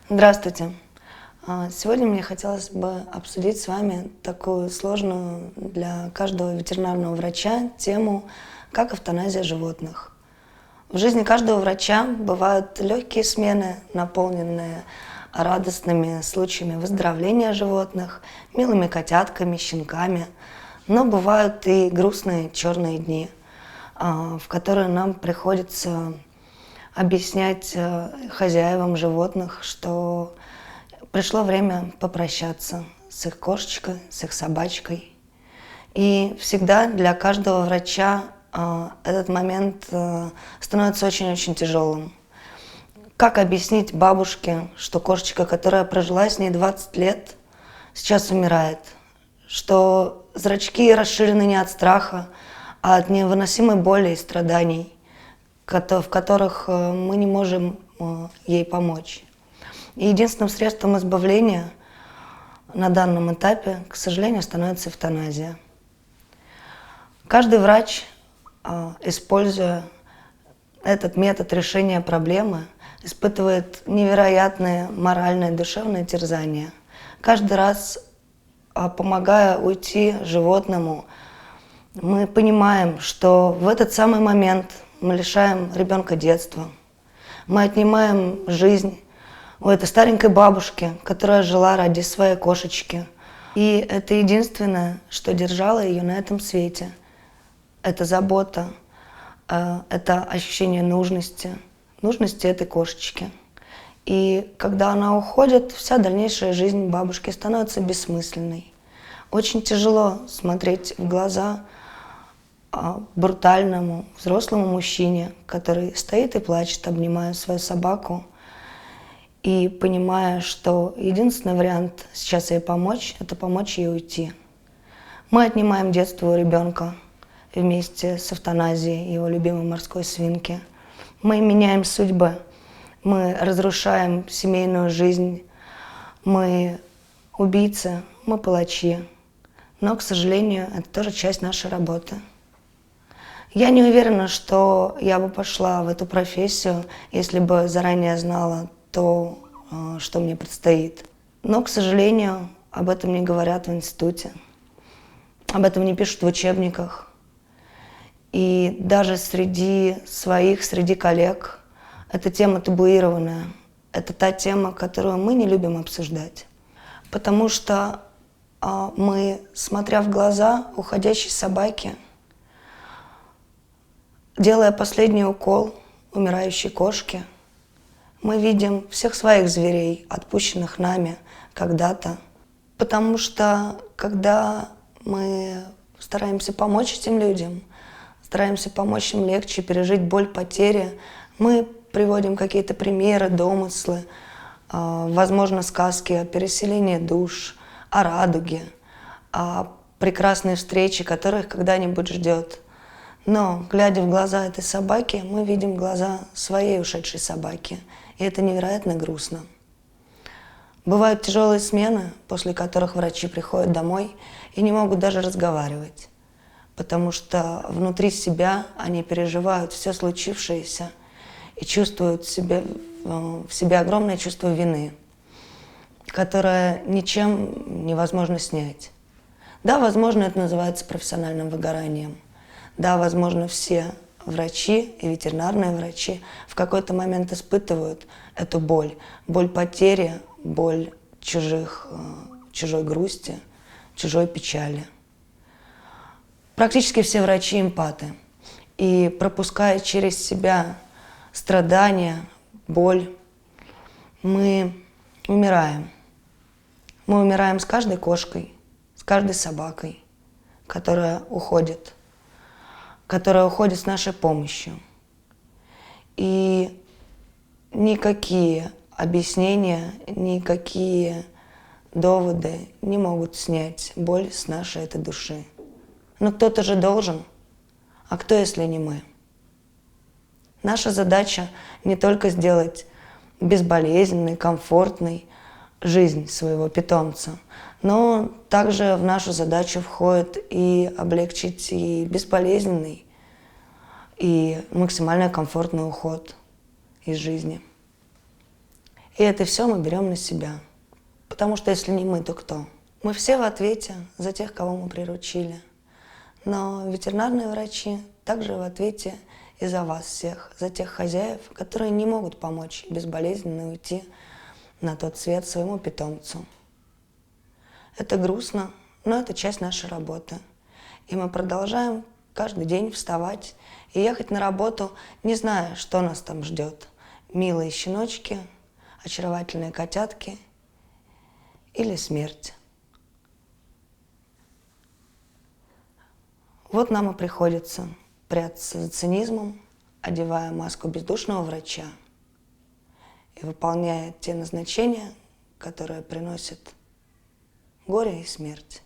Здравствуйте. Сегодня мне хотелось бы обсудить с вами такую сложную для каждого ветеринарного врача тему, как эвтаназия животных. В жизни каждого врача бывают легкие смены, наполненные радостными случаями выздоровления животных, милыми котятками, щенками. Но бывают и грустные черные дни, в которые нам приходится объяснять хозяевам животных, что пришло время попрощаться с их кошечкой, с их собачкой. И всегда для каждого врача этот момент становится очень-очень тяжелым. Как объяснить бабушке, что кошечка, которая прожила с ней 20 лет, сейчас умирает? Что зрачки расширены не от страха, а от невыносимой боли и страданий, в которых мы не можем ей помочь. И единственным средством избавления на данном этапе, к сожалению, становится эвтаназия. Каждый врач, используя этот метод решения проблемы, испытывает невероятные моральные и душевные терзания. Каждый раз, помогая уйти животному, мы понимаем, что в этот самый момент мы лишаем ребенка детства, мы отнимаем жизнь у этой старенькой бабушки, которая жила ради своей кошечки. И это единственное, что держало ее на этом свете. Это забота, это ощущение нужности этой кошечки. И когда она уходит, вся дальнейшая жизнь бабушки становится бессмысленной. Очень тяжело смотреть в глаза брутальному взрослому мужчине, который стоит и плачет, обнимая свою собаку, и понимая, что единственный вариант сейчас ей помочь – это помочь ей уйти. Мы отнимаем детство у ребенка вместе с эвтаназией его любимой морской свинки. Мы меняем судьбы, мы разрушаем семейную жизнь, мы убийцы, мы палачи. Но, к сожалению, это тоже часть нашей работы. Я не уверена, что я бы пошла в эту профессию, если бы заранее знала то, что мне предстоит. Но, к сожалению, об этом не говорят в институте, об этом не пишут в учебниках. И даже среди своих, среди коллег, эта тема табуированная. Это та тема, которую мы не любим обсуждать. Потому что мы, смотря в глаза уходящей собаки, делая последний укол умирающей кошки, мы видим всех своих зверей, отпущенных нами когда-то. Потому что, когда мы стараемся помочь этим людям, стараемся помочь им легче пережить боль потери, мы приводим какие-то примеры, домыслы, возможно, сказки о переселении душ, о радуге, о прекрасной встрече, которая их когда-нибудь ждет. Но, глядя в глаза этой собаки, мы видим глаза своей ушедшей собаки. И это невероятно грустно. Бывают тяжелые смены, после которых врачи приходят домой и не могут даже разговаривать, потому что внутри себя они переживают все случившееся и чувствуют в себе огромное чувство вины, которое ничем невозможно снять. Да, возможно, это называется профессиональным выгоранием. Да, возможно, все врачи и ветеринарные врачи в какой-то момент испытывают эту боль. Боль потери, боль чужой грусти, чужой печали. Практически все врачи эмпаты. И пропуская через себя страдания, боль, мы умираем. Мы умираем с каждой кошкой, с каждой собакой, которая уходит с нашей помощью. И никакие объяснения, никакие доводы не могут снять боль с нашей этой души. Но кто-то же должен, а кто, если не мы? Наша задача не только сделать безболезненной, комфортной жизнь своего питомца, но также в нашу задачу входит и облегчить и безболезненный, и максимально комфортный уход из жизни. И это все мы берем на себя. Потому что если не мы, то кто? Мы все в ответе за тех, кого мы приручили. Но ветеринарные врачи также в ответе и за вас всех, за тех хозяев, которые не могут помочь безболезненно уйти на тот свет своему питомцу. Это грустно, но это часть нашей работы. И мы продолжаем каждый день вставать и ехать на работу, не зная, что нас там ждет. Милые щеночки, очаровательные котятки или смерть. Вот нам и приходится прятаться за цинизмом, одевая маску бездушного врача и выполняя те назначения, которые приносят горе и смерть.